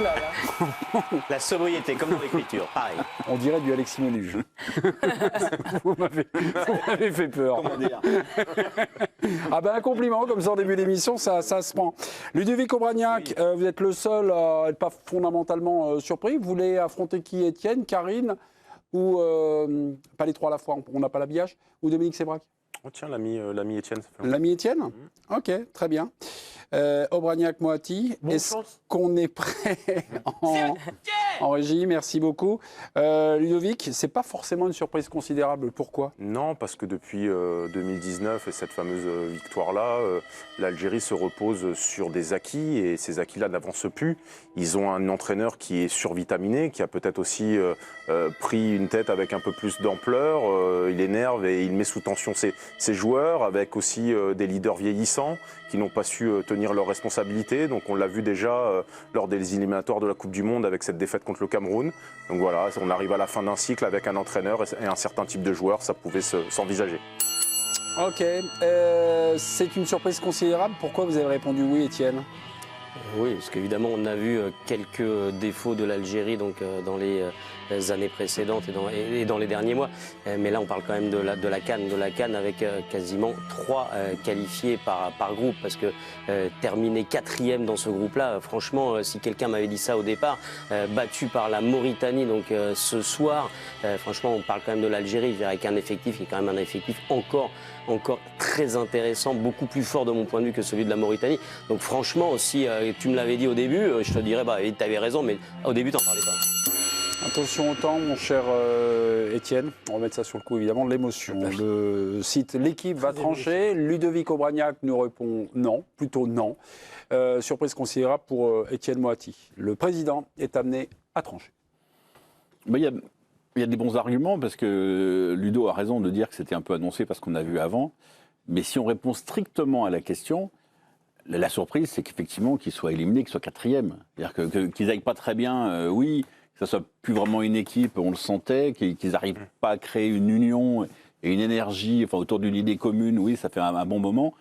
Là, là. La sobriété, comme dans l'écriture, pareil. On dirait du Alexis Ménuge. Vous m'avez fait peur. Comment dire? Ah ben un compliment, comme ça en début d'émission, ça se prend. Ludovic Obraniak, Oui. vous êtes le seul à être pas fondamentalement surpris. Vous voulez affronter qui, Étienne, Karine ou pas les trois à la fois, on n'a pas l'habillage, ou Dominique Sébrac? Oh tiens, l'ami Étienne. Ça fait L'ami Étienne. Ok, très bien. Obraniak, Moati, est-ce qu'on est prêt en régie? Merci beaucoup. Ludovic, c'est pas forcément une surprise considérable. Pourquoi? Non, parce que depuis 2019 et cette fameuse victoire-là, l'Algérie se repose sur des acquis et ces acquis-là n'avancent plus. Ils ont un entraîneur qui est survitaminé, qui a peut-être aussi pris une tête avec un peu plus d'ampleur. Il énerve et il met sous tension ses joueurs, avec aussi des leaders vieillissants qui n'ont pas su tenir leurs responsabilités. Donc on l'a vu déjà lors des éliminatoires de la Coupe du Monde avec cette défaite contre le Cameroun. Donc voilà, on arrive à la fin d'un cycle avec un entraîneur et un certain type de joueur, ça pouvait s'envisager. Ok, c'est une surprise considérable. Pourquoi vous avez répondu oui, Étienne? Oui, parce qu'évidemment, on a vu quelques défauts de l'Algérie dans les années précédentes et dans les derniers mois. Mais là, on parle quand même de la CAN avec quasiment 3 qualifiés par groupe. Parce que terminer 4e dans ce groupe-là, franchement, si quelqu'un m'avait dit ça au départ, battu par la Mauritanie donc ce soir, franchement, on parle quand même de l'Algérie avec un effectif qui est quand même un effectif encore très intéressant, beaucoup plus fort de mon point de vue que celui de la Mauritanie. Donc franchement, si tu me l'avais dit au début, je te dirais, tu avais raison, mais au début, tu n'en parlais pas. Attention au temps, mon cher Étienne. On va mettre ça sur le coup, évidemment, de l'émotion. Le site L'équipe va trancher. Ludovic Obraniak nous répond non, plutôt non. Surprise considérable pour Étienne Moati. Le président est amené à trancher. Il y a des bons arguments parce que Ludo a raison de dire que c'était un peu annoncé parce qu'on a vu avant. Mais si on répond strictement à la question, la surprise, c'est qu'effectivement, qu'ils soient éliminés, qu'ils soient 4e. C'est-à-dire qu'ils n'aillent pas très bien, oui, que ça soit plus vraiment une équipe, on le sentait, qu'ils n'arrivent pas à créer une union et une énergie autour d'une idée commune, oui, ça fait un bon moment.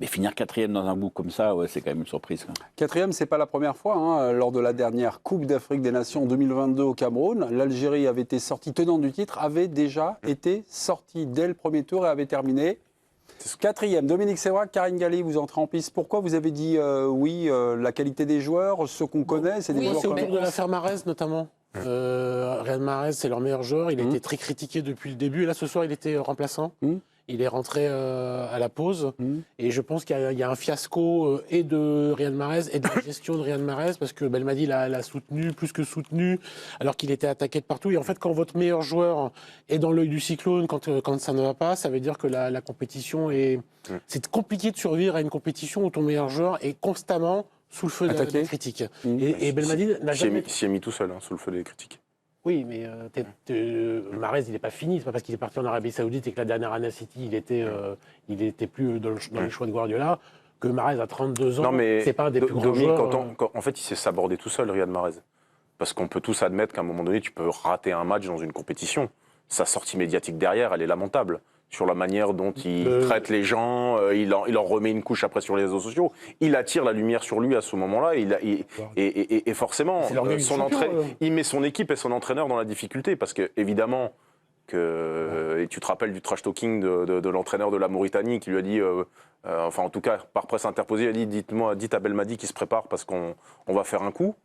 Mais finir 4e dans un groupe comme ça, ouais, c'est quand même une surprise. 4e, c'est pas la première fois. Hein. Lors de la dernière Coupe d'Afrique des Nations 2022 au Cameroun, l'Algérie avait été sortie tenante du titre, avait déjà été sortie dès le premier tour et avait terminé 4e. Dominique Sébrac, Karine Galli, vous entrez en piste. Pourquoi vous avez dit oui, la qualité des joueurs, ceux qu'on connaît, c'est des joueurs C'est comme... autour de l'affaire Mahrez notamment. Riyad Mahrez, c'est leur meilleur joueur. Il a été très critiqué depuis le début. Et là, ce soir, il était remplaçant. Il est rentré à la pause. Et je pense qu'il y a un fiasco et de Riyad Mahrez et de la gestion de Riyad Mahrez parce que Belmadi l'a soutenu, plus que soutenu, alors qu'il était attaqué de partout. Et en fait, quand votre meilleur joueur est dans l'œil du cyclone, quand ça ne va pas, ça veut dire que la compétition est... C'est compliqué de survivre à une compétition où ton meilleur joueur est constamment sous le feu des critiques. Et Belmadi n'a jamais... S'y est mis tout seul, sous le feu des critiques. Oui, mais Mahrez, il n'est pas fini. C'est pas parce qu'il est parti en Arabie Saoudite et que la dernière année à City, il était plus dans le choix de Guardiola, que Mahrez a 32 ans. Non, mais c'est pas un des plus grands joueurs. En fait, il s'est sabordé tout seul, Riyad Mahrez. Parce qu'on peut tous admettre qu'à un moment donné, tu peux rater un match dans une compétition. Sa sortie médiatique derrière, elle est lamentable. Sur la manière dont il traite les gens, il en remet une couche après sur les réseaux sociaux. Il attire la lumière sur lui à ce moment-là. Et forcément, il met son équipe et son entraîneur dans la difficulté. Parce que, évidemment, et tu te rappelles du trash talking de l'entraîneur de la Mauritanie qui lui a dit, enfin en tout cas par presse interposée, il a dit dites à Belmadi qu'il se prépare parce qu'on va faire un coup.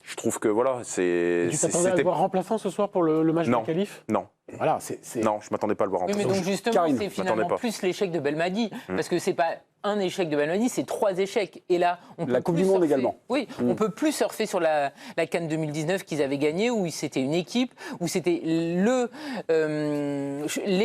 Je trouve que voilà, c'est... Tu t'attendais à le voir remplaçant ce soir pour le match de qualif ? Non. Voilà, Non, je ne m'attendais pas à le voir Oui, remplaçant. mais donc justement, Karine, c'est finalement plus l'échec de Belmadi. Parce que c'est pas un échec de Belmadi, c'est 3 échecs. Et là, on peut La Coupe plus du Monde surfer. également. Oui, on peut plus surfer sur la CAN 2019 qu'ils avaient gagné, où c'était une équipe, où c'était les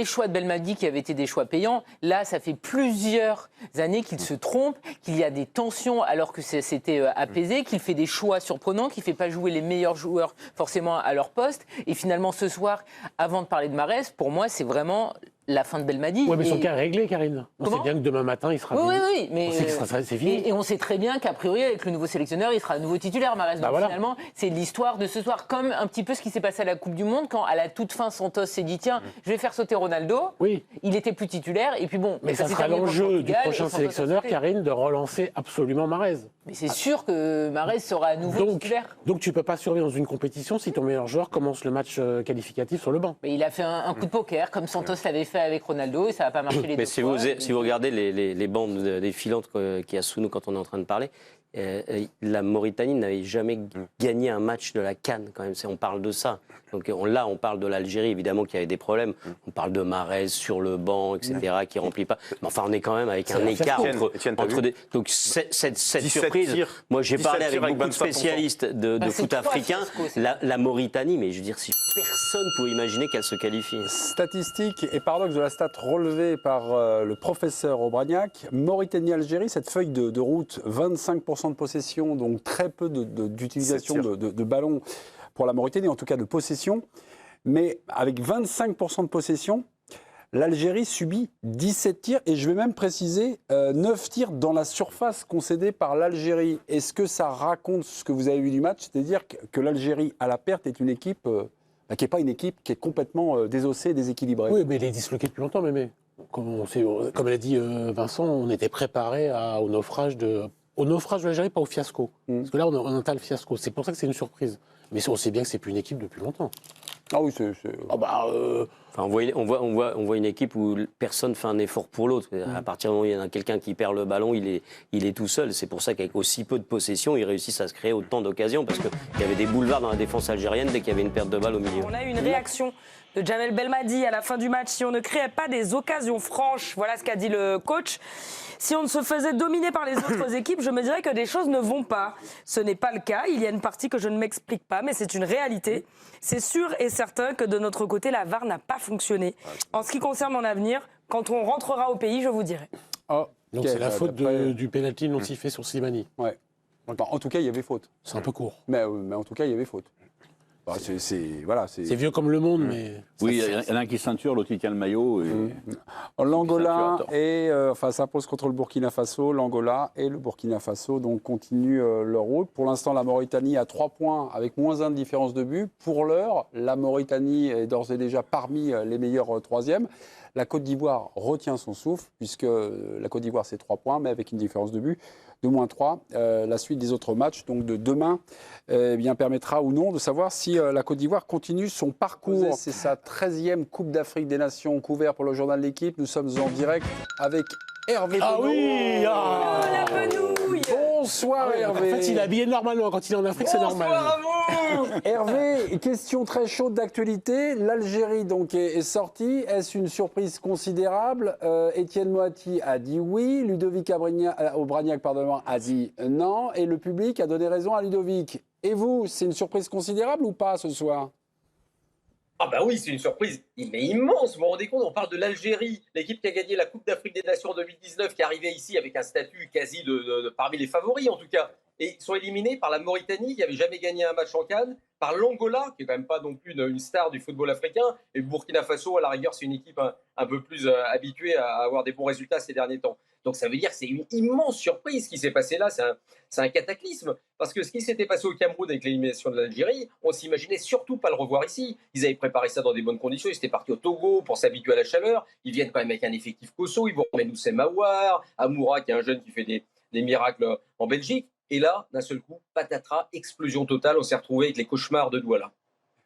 choix de Belmadi qui avaient été des choix payants. Là, ça fait plusieurs années qu'il se trompe, qu'il y a des tensions alors que c'était apaisé, qu'il fait des choix surprenants, qu'il ne fait pas jouer les meilleurs joueurs forcément à leur poste. Et finalement, ce soir, avant de parler de Mahrez, pour moi, c'est vraiment la fin de Belmadi. Oui, mais son cas est réglé, Karine. On Comment sait bien que demain matin, il sera Oui, mais on sait que c'est fini. Et on sait très bien qu'a priori, avec le nouveau sélectionneur, il sera à nouveau titulaire, Mahrez. Donc voilà. finalement, c'est l'histoire de ce soir, comme un petit peu ce qui s'est passé à la Coupe du Monde, quand à la toute fin, Santos s'est dit tiens, je vais faire sauter Ronaldo. Oui. Il était plus titulaire, et puis bon. Mais ça s'est sera terminé contre le l'enjeu du Portugal, prochain et Santos a sélectionneur, sauté. Karine, de relancer absolument Mahrez. Mais c'est sûr que Mahrez sera à nouveau titulaire. Donc tu peux pas survivre dans une compétition si ton meilleur joueur commence le match qualificatif sur le banc. Mais il a fait un coup de poker, comme Santos l'avait fait avec Ronaldo, et ça n'a pas marché les deux Mais fois. si vous regardez les bandes défilantes qu'il y a sous nous quand on est en train de parler, la Mauritanie n'avait jamais gagné un match de la CAN quand même. On parle de ça. Donc là, on parle de l'Algérie, évidemment, qui avait des problèmes. On parle de Mahrez sur le banc, etc., qui ne remplit pas. Mais enfin, on est quand même avec un écart entre des... Donc cette surprise, moi j'ai parlé avec beaucoup de spécialistes de foot africain. La Mauritanie, mais je veux dire, si personne ne pouvait imaginer qu'elle se qualifie. Statistique et paradoxe de la stat relevée par le professeur Aubragnac. Mauritanie-Algérie, cette feuille de route, 25% de possession, donc très peu d'utilisation de ballons pour la Mauritanie, en tout cas de possession. Mais avec 25% de possession, l'Algérie subit 17 tirs, et je vais même préciser 9 tirs dans la surface concédée par l'Algérie. Est-ce que ça raconte ce que vous avez vu du match, c'est-à-dire que l'Algérie à la perte est une équipe qui n'est pas une équipe qui est complètement désossée et déséquilibrée? Oui, mais il est disloqué depuis longtemps, mais comme l'a dit Vincent, on était préparé au naufrage de l'Algérie, pas au fiasco. Parce que là, on entend le fiasco. C'est pour ça que c'est une surprise. Mais on sait bien que c'est plus une équipe depuis longtemps. Ah oui, Enfin, on voit une équipe où personne ne fait un effort pour l'autre. À partir du moment où il y en a quelqu'un qui perd le ballon, il est tout seul. C'est pour ça qu'avec aussi peu de possession, ils réussissent à se créer autant d'occasions, parce qu'il y avait des boulevards dans la défense algérienne dès qu'il y avait une perte de balle au milieu. On a eu une réaction de Jamel Belmadi à la fin du match. Si on ne créait pas des occasions franches, voilà ce qu'a dit le coach. Si on se faisait dominer par les autres équipes, je me dirais que des choses ne vont pas. Ce n'est pas le cas. Il y a une partie que je ne m'explique pas, mais c'est une réalité. C'est sûr et certain que de notre côté, la VAR n'a pas fonctionné. En ce qui concerne mon avenir, quand on rentrera au pays, je vous dirai. Donc c'est la faute du pénalty non sifflé sur Slimani. Ouais. Enfin, en tout cas, il y avait faute. C'est un peu court. Mais en tout cas, il y avait faute. Bah, c'est vieux comme le monde, mais... Oui, il y en a un qui ceinture, l'autre qui tient le maillot. L'Angola s'impose contre le Burkina Faso. L'Angola et le Burkina Faso donc continuent leur route. Pour l'instant, la Mauritanie a 3 points avec -1 de différence de but. Pour l'heure, la Mauritanie est d'ores et déjà parmi les meilleurs troisièmes. La Côte d'Ivoire retient son souffle, puisque la Côte d'Ivoire, c'est 3 points, mais avec une différence de but de -3. La suite des autres matchs, donc de demain, permettra ou non de savoir si la Côte d'Ivoire continue son parcours. C'est sa 13e Coupe d'Afrique des Nations couverte pour le journal de l'équipe. Nous sommes en direct avec Hervé. Ah oui la penouille. Bonsoir Hervé. En fait, il est habillé normalement. Quand il est en Afrique, c'est normal. Bonsoir à vous. Hervé, question très chaude d'actualité. L'Algérie donc est sortie. Est-ce une surprise considérable? Étienne Moati a dit oui. Ludovic Aubragnac a dit non. Et le public a donné raison à Ludovic. Et vous, c'est une surprise considérable ou pas ce soir? Ah bah oui, c'est une surprise mais immense. Vous vous rendez compte, on parle de l'Algérie, l'équipe qui a gagné la Coupe d'Afrique des Nations en 2019, qui est arrivée ici avec un statut quasi parmi les favoris en tout cas. Et ils sont éliminés par la Mauritanie, qui n'avait jamais gagné un match en CAN, par l'Angola, qui n'est quand même pas non plus une star du football africain, et le Burkina Faso, à la rigueur, c'est une équipe un peu plus habituée à avoir des bons résultats ces derniers temps. Donc ça veut dire que c'est une immense surprise ce qui s'est passé là, c'est un cataclysme. Parce que ce qui s'était passé au Cameroun avec l'élimination de l'Algérie, on s'imaginait surtout pas le revoir ici. Ils avaient préparé ça dans des bonnes conditions, ils étaient partis au Togo pour s'habituer à la chaleur, ils viennent quand même avec un effectif costaud, ils vont remettre Oussem Aouar, Amoura qui est un jeune qui fait des miracles en Belgique. Et là, d'un seul coup, patatras, explosion totale, on s'est retrouvé avec les cauchemars de Douala.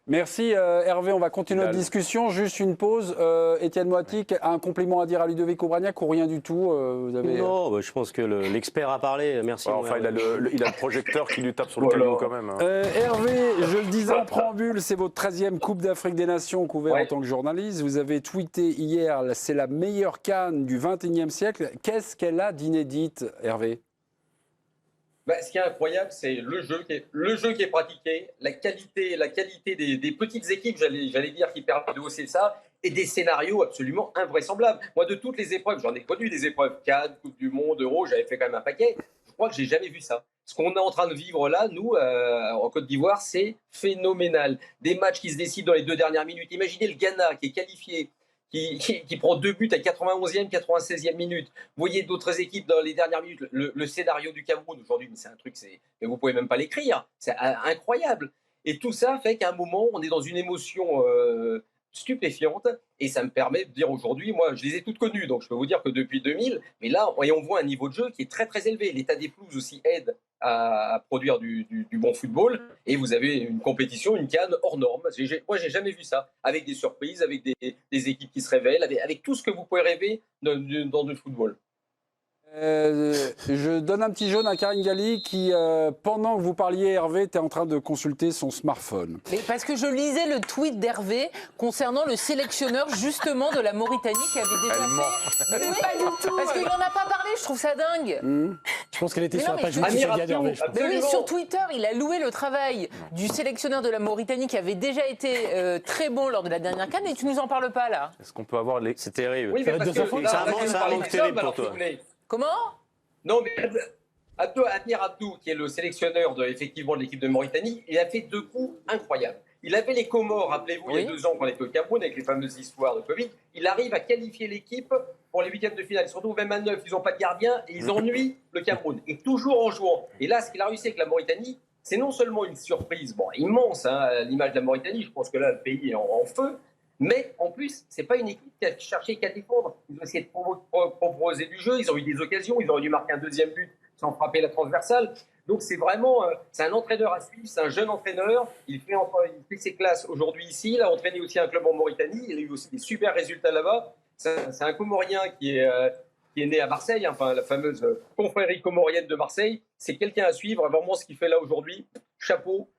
Merci Hervé, on va continuer notre discussion. Juste une pause. Étienne Moati, un compliment à dire à Ludovic Aubragnac ou rien du tout Non, je pense que l'expert a parlé. Merci. Enfin, il a le projecteur qui lui tape sur le caillou quand même. Hervé, je le disais en préambule, c'est votre 13e Coupe d'Afrique des Nations couverte en tant que journaliste. Vous avez tweeté hier, c'est la meilleure CAN du 21e siècle. Qu'est-ce qu'elle a d'inédite, Hervé? Ce qui est incroyable, c'est le jeu qui est pratiqué, la qualité des petites équipes, j'allais dire, qui permettent de hausser ça, et des scénarios absolument invraisemblables. Moi, de toutes les épreuves, j'en ai connu des épreuves, CAN, Coupe du Monde, Euro, j'avais fait quand même un paquet. Je crois que j'ai jamais vu ça. Ce qu'on est en train de vivre là, nous, en Côte d'Ivoire, c'est phénoménal. Des matchs qui se décident dans les 2 dernières minutes. Imaginez le Ghana qui est qualifié, qui prend 2 buts à 91e, 96e minute. Vous voyez d'autres équipes dans les dernières minutes. Le scénario du Cameroun aujourd'hui, c'est un truc, mais vous pouvez même pas l'écrire. C'est incroyable. Et tout ça fait qu'à un moment, on est dans une émotion stupéfiante. Et ça me permet de dire aujourd'hui, moi, je les ai toutes connues, donc je peux vous dire que depuis 2000, mais là, on voit un niveau de jeu qui est très très élevé. L'état des pelouses aussi aide à produire du bon football. Et vous avez une compétition, une CAN hors norme. Moi, j'ai jamais vu ça, avec des surprises, avec des équipes qui se révèlent, avec tout ce que vous pouvez rêver dans le football. Je donne un petit jaune à Karine Galli qui, pendant que vous parliez, Hervé, était en train de consulter son smartphone. Mais parce que je lisais le tweet d'Hervé concernant le sélectionneur justement de la Mauritanie qui avait déjà fait. Mais oui, pas du tout. Parce qu'il n'en a pas parlé, je trouve ça dingue. Je pense qu'elle était Mais sur non, la page mais Wikipédia d'Hervé. je pense. Mais oui, sur Twitter, il a loué le travail du sélectionneur de la Mauritanie qui avait déjà été très bon lors de la dernière CAN et tu nous en parles pas là. Est-ce qu'on peut avoir les... C'est terrible. Oui, mais parce que Ça manque terrible pour toi. Comment? Non, mais Admir Abdou, qui est le sélectionneur effectivement de l'équipe de Mauritanie, il a fait 2 coups incroyables. Il avait les Comores, rappelez-vous, il y a 2 ans quand on était au Cameroun avec les fameuses histoires de Covid. Il arrive à qualifier l'équipe pour les 8e de finale. Ils se retrouvent même à 9, ils n'ont pas de gardien et ils ennuient le Cameroun. Et toujours en jouant. Et là, ce qu'il a réussi avec la Mauritanie, c'est non seulement une surprise immense, à l'image de la Mauritanie, je pense que là, le pays est en feu. Mais en plus, ce n'est pas une équipe qui a cherché qu'à défendre. Ils ont essayé de proposer du jeu, ils ont eu des occasions, ils auraient dû marquer un 2e but sans frapper la transversale. Donc c'est vraiment, c'est un entraîneur à suivre, c'est un jeune entraîneur. Il fait ses classes aujourd'hui ici, il a entraîné aussi un club en Mauritanie, il a eu aussi des super résultats là-bas. C'est un Comorien qui est né à Marseille, enfin la fameuse confrérie comorienne de Marseille. C'est quelqu'un à suivre, vraiment ce qu'il fait là aujourd'hui, chapeau.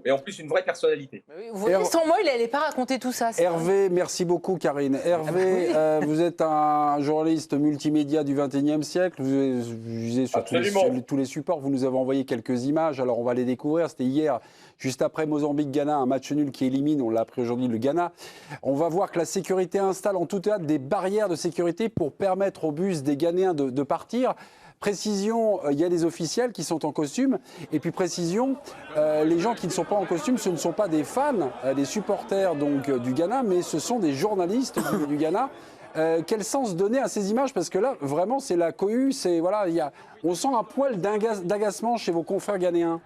Et en plus, une vraie personnalité. Vous voyez, sans moi, il n'allait pas raconter tout ça. Hervé, merci beaucoup, Karine. Hervé, vous êtes un journaliste multimédia du XXIe siècle. Vous usez sur tous les supports. Vous nous avez envoyé quelques images. Alors, on va les découvrir. C'était hier, juste après Mozambique-Ghana, un match nul qui élimine, on l'a appris aujourd'hui, le Ghana. On va voir que la sécurité installe en tout théâtre des barrières de sécurité pour permettre aux bus des Ghanéens de partir. Précision, il y a des officiels qui sont en costume. Et puis précision, les gens qui ne sont pas en costume, ce ne sont pas des fans, des supporters donc, du Ghana, mais ce sont des journalistes du Ghana. Quel sens donner à ces images? Parce que là, vraiment, c'est la cohue. Voilà, on sent un poil d'agacement chez vos confrères ghanéens.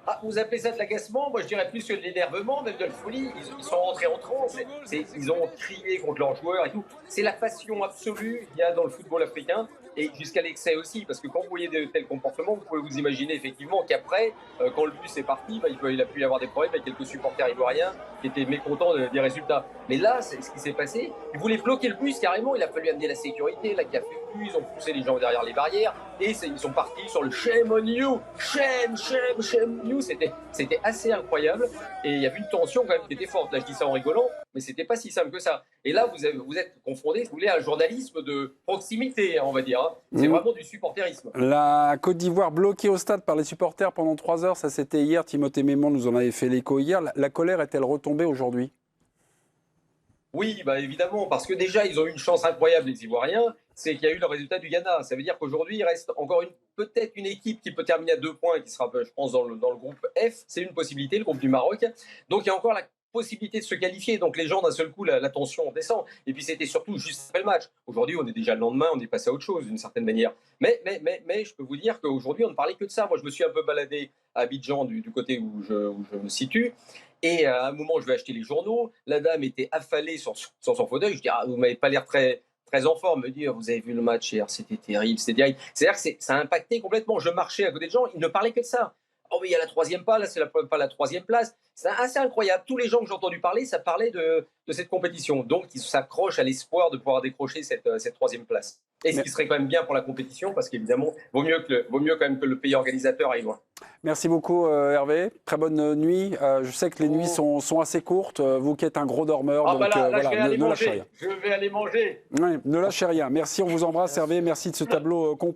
Ah, vous appelez ça de l'agacement? Moi, je dirais plus que de l'énervement, même de la folie. Ils sont rentrés en transe. Ils ont crié contre leurs joueurs et tout. C'est la passion absolue qu'il y a dans le football africain. Et jusqu'à l'excès aussi, parce que quand vous voyez de tels comportements, vous pouvez vous imaginer effectivement qu'après, quand le bus est parti, il a pu y avoir des problèmes avec quelques supporters ivoiriens qui étaient mécontents des résultats. Mais là, c'est ce qui s'est passé. Ils voulaient bloquer le bus carrément, il a fallu amener la sécurité, la café, ils ont poussé les gens derrière les barrières et ils sont partis sur le shame on you, shame on you. C'était assez incroyable et il y avait une tension quand même qui était forte. Là, je dis ça en rigolant, mais c'était pas si simple que ça. Et là, vous êtes confronté, si vous voulez, à un journalisme de proximité, on va dire. C'est vraiment du supporterisme. La Côte d'Ivoire bloquée au stade par les supporters pendant 3 heures, ça c'était hier. Timothée Mémon nous en avait fait l'écho hier. La colère est-elle retombée aujourd'hui? Oui, évidemment, parce que déjà, ils ont eu une chance incroyable, les Ivoiriens, c'est qu'il y a eu le résultat du Ghana. Ça veut dire qu'aujourd'hui, il reste encore peut-être une équipe qui peut terminer à 2 points, qui sera, je pense, dans le groupe F. C'est une possibilité, le groupe du Maroc. Donc, il y a encore la possibilité de se qualifier. Donc, les gens, d'un seul coup, la tension descend. Et puis, c'était surtout juste après le match. Aujourd'hui, on est déjà le lendemain, on est passé à autre chose, d'une certaine manière. Mais je peux vous dire qu'aujourd'hui, on ne parlait que de ça. Moi, je me suis un peu baladé à Abidjan, du côté où je me situe. Et à un moment, je vais acheter les journaux. La dame était affalée sur son fauteuil. Je dis, vous m'avez pas l'air très en forme. Elle me dit, vous avez vu le match hier, c'était terrible, c'était terrible. C'est-à-dire que ça a impacté complètement. Je marchais à côté de gens, ils ne parlaient que de ça. Oh, mais il y a la 3e place, là, c'est pas la 3e place. C'est assez incroyable. Tous les gens que j'ai entendu parler, ça parlait de cette compétition. Donc, ils s'accrochent à l'espoir de pouvoir décrocher cette 3e place. Et ce qui serait quand même bien pour la compétition, parce qu'évidemment, vaut mieux quand même que le pays organisateur aille loin. Merci beaucoup Hervé. Très bonne nuit. Je sais que les nuits sont assez courtes. Vous qui êtes un gros dormeur, donc ne lâchez rien. Je vais aller manger. Oui, ne lâchez rien. Merci, on vous embrasse Hervé. Merci de ce tableau complet.